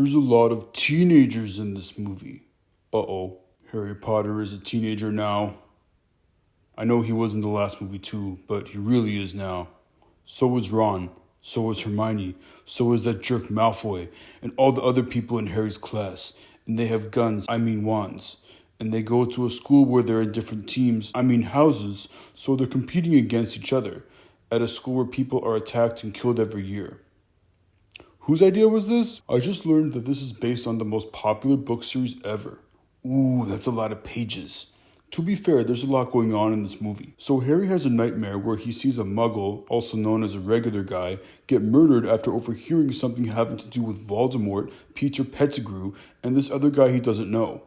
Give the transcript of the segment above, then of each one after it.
There's a lot of teenagers in this movie. Uh-oh. Harry Potter is a teenager now. I know he was in the last movie too, but he really is now. So is Ron. So is Hermione. So is that jerk Malfoy. And all the other people in Harry's class. And they have guns, I mean wands. And they go to a school where they're in different teams, I mean houses, so they're competing against each other. At a school where people are attacked and killed every year. Whose idea was this? I just learned that this is based on the most popular book series ever. Ooh, that's a lot of pages. To be fair, there's a lot going on in this movie. So Harry has a nightmare where he sees a muggle, also known as a regular guy, get murdered after overhearing something having to do with Voldemort, Peter Pettigrew, and this other guy he doesn't know.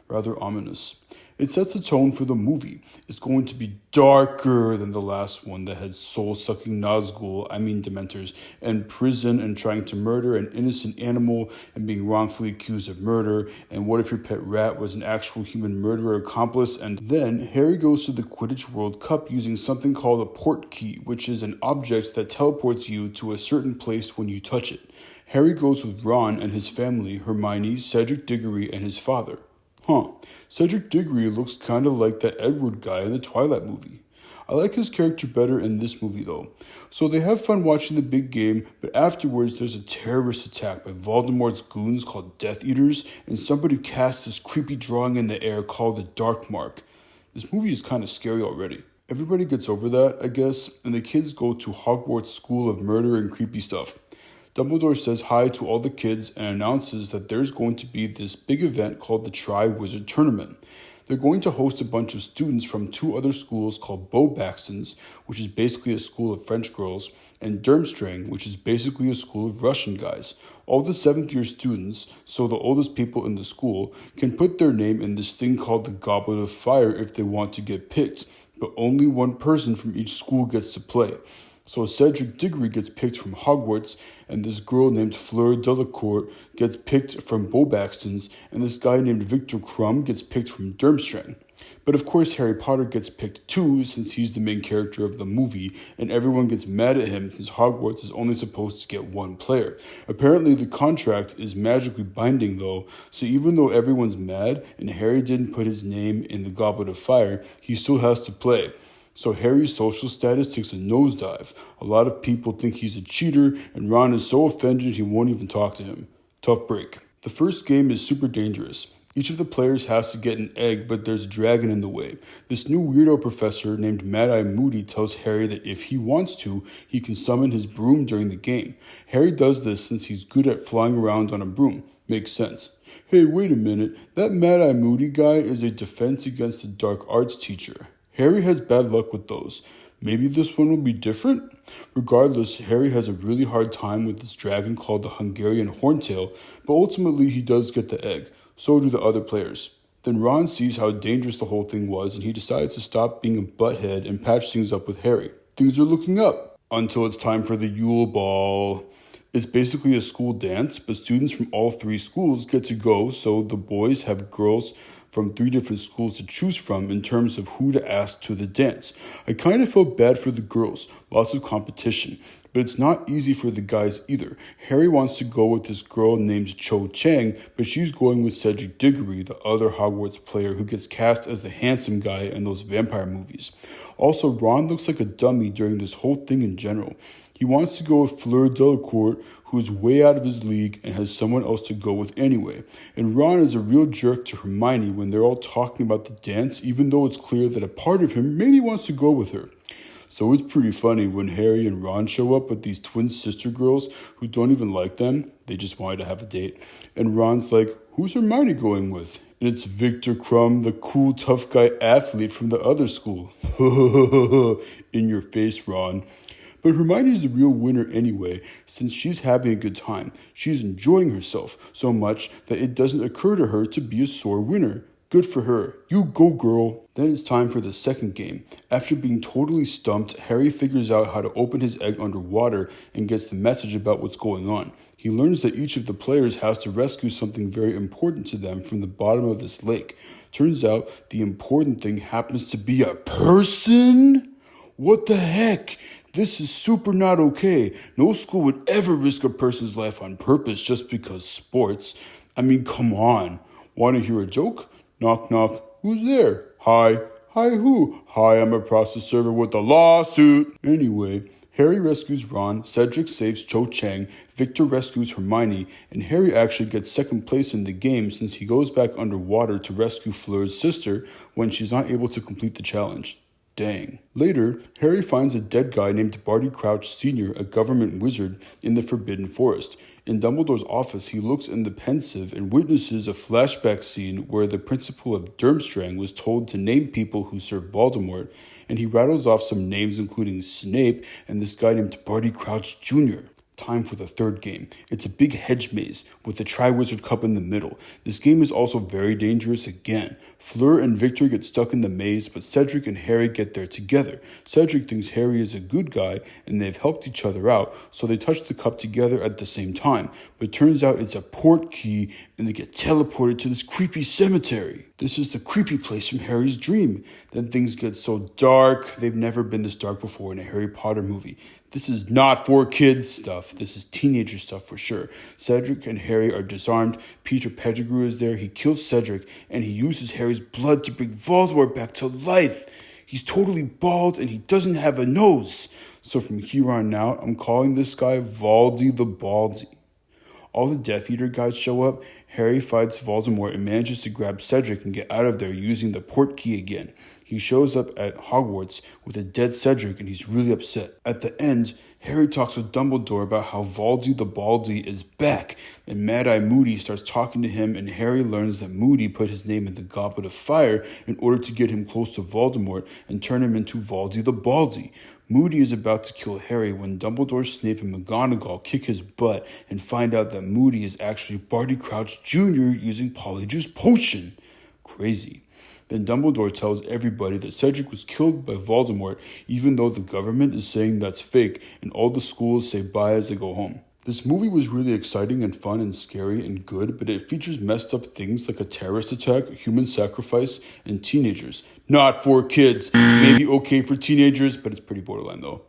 Rather ominous. It sets the tone for the movie. It's going to be darker than the last one that had soul-sucking Nazgul, Dementors, and prison and trying to murder an innocent animal and being wrongfully accused of murder, and what if your pet rat was an actual human murderer accomplice, and then Harry goes to the Quidditch World Cup using something called a port key, which is an object that teleports you to a certain place when you touch it. Harry goes with Ron and his family, Hermione, Cedric Diggory, and his father. Cedric Diggory looks kind of like that Edward guy in the Twilight movie. I like his character better in this movie though. So they have fun watching the big game, but afterwards there's a terrorist attack by Voldemort's goons called Death Eaters, and somebody casts this creepy drawing in the air called the Dark Mark. This movie is kind of scary already. Everybody gets over that, I guess, and the kids go to Hogwarts School of Murder and Creepy Stuff. Dumbledore says hi to all the kids and announces that there's going to be this big event called the Tri-Wizard Tournament. They're going to host a bunch of students from two other schools called Beauxbatons, which is basically a school of French girls, and Durmstrang, which is basically a school of Russian guys. All the 7th year students, so the oldest people in the school, can put their name in this thing called the Goblet of Fire if they want to get picked, but only one person from each school gets to play. So Cedric Diggory gets picked from Hogwarts, and this girl named Fleur Delacour gets picked from Beauxbatons, and this guy named Victor Krum gets picked from Durmstrang. But of course Harry Potter gets picked too, since he's the main character of the movie, and everyone gets mad at him since Hogwarts is only supposed to get one player. Apparently the contract is magically binding though, so even though everyone's mad and Harry didn't put his name in the Goblet of Fire, he still has to play. So Harry's social status takes a nosedive. A lot of people think he's a cheater, and Ron is so offended he won't even talk to him. Tough break. The first game is super dangerous. Each of the players has to get an egg, but there's a dragon in the way. This new weirdo professor named Mad-Eye Moody tells Harry that if he wants to, he can summon his broom during the game. Harry does this since he's good at flying around on a broom. Makes sense. Hey, wait a minute. That Mad-Eye Moody guy is a defense against the dark arts teacher. Harry has bad luck with those. Maybe this one will be different? Regardless, Harry has a really hard time with this dragon called the Hungarian Horntail, but ultimately he does get the egg. So do the other players. Then Ron sees how dangerous the whole thing was, and he decides to stop being a butthead and patch things up with Harry. Things are looking up until it's time for the Yule Ball. It's basically a school dance, but students from all 3 schools get to go, so the boys have girls from 3 different schools to choose from in terms of who to ask to the dance. I kind of felt bad for the girls, lots of competition, but it's not easy for the guys either. Harry wants to go with this girl named Cho Chang, but she's going with Cedric Diggory, the other Hogwarts player who gets cast as the handsome guy in those vampire movies. Also, Ron looks like a dummy during this whole thing in general. He wants to go with Fleur Delacour, who's way out of his league and has someone else to go with anyway. And Ron is a real jerk to Hermione when they're all talking about the dance, even though it's clear that a part of him maybe wants to go with her. So it's pretty funny when Harry and Ron show up with these twin sister girls who don't even like them. They just wanted to have a date. And Ron's like, who's Hermione going with? And it's Victor Krum, the cool tough guy athlete from the other school. In your face, Ron. But Hermione's the real winner anyway, since she's having a good time. She's enjoying herself so much that it doesn't occur to her to be a sore winner. Good for her. You go, girl. Then it's time for the second game. After being totally stumped, Harry figures out how to open his egg underwater and gets the message about what's going on. He learns that each of the players has to rescue something very important to them from the bottom of this lake. Turns out the important thing happens to be a person? What the heck? This is super not okay. No school would ever risk a person's life on purpose just because sports. I mean, come on. Want to hear a joke? Knock, knock. Who's there? Hi. Hi, who? Hi, I'm a process server with a lawsuit. Anyway, Harry rescues Ron, Cedric saves Cho Chang, Victor rescues Hermione, and Harry actually gets second place in the game since he goes back underwater to rescue Fleur's sister when she's not able to complete the challenge. Dang. Later, Harry finds a dead guy named Barty Crouch Sr., a government wizard, in the Forbidden Forest. In Dumbledore's office, he looks in the Pensieve and witnesses a flashback scene where the principal of Durmstrang was told to name people who served Voldemort, and he rattles off some names including Snape and this guy named Barty Crouch Jr. Time for the third game. It's a big hedge maze with the Triwizard Cup in the middle. This game is also very dangerous again. Fleur and Victor get stuck in the maze, but Cedric and Harry get there together. Cedric thinks Harry is a good guy and they've helped each other out, so they touch the cup together at the same time. But it turns out it's a port key and they get teleported to this creepy cemetery. This is the creepy place from Harry's dream. Then things get so dark. They've never been this dark before in a Harry Potter movie. This is not for kids stuff. This is teenager stuff for sure. Cedric and Harry are disarmed. Peter Pettigrew is there. He kills Cedric, and he uses Harry's blood to bring Voldemort back to life. He's totally bald, and he doesn't have a nose. So from here on out, I'm calling this guy Valdy the Baldy. All the Death Eater guys show up. Harry fights Voldemort and manages to grab Cedric and get out of there using the port key again. He shows up at Hogwarts with a dead Cedric and he's really upset. At the end, Harry talks with Dumbledore about how Valdy the Baldy is back, and Mad-Eye Moody starts talking to him, and Harry learns that Moody put his name in the Goblet of Fire in order to get him close to Voldemort and turn him into Valdy the Baldy. Moody is about to kill Harry when Dumbledore, Snape, and McGonagall kick his butt and find out that Moody is actually Barty Crouch Jr. using Polyjuice Potion. Crazy. Then Dumbledore tells everybody that Cedric was killed by Voldemort, even though the government is saying that's fake, and all the schools say bye as they go home. This movie was really exciting and fun and scary and good, but it features messed up things like a terrorist attack, human sacrifice, and teenagers. Not for kids. Maybe okay for teenagers, but it's pretty borderline though.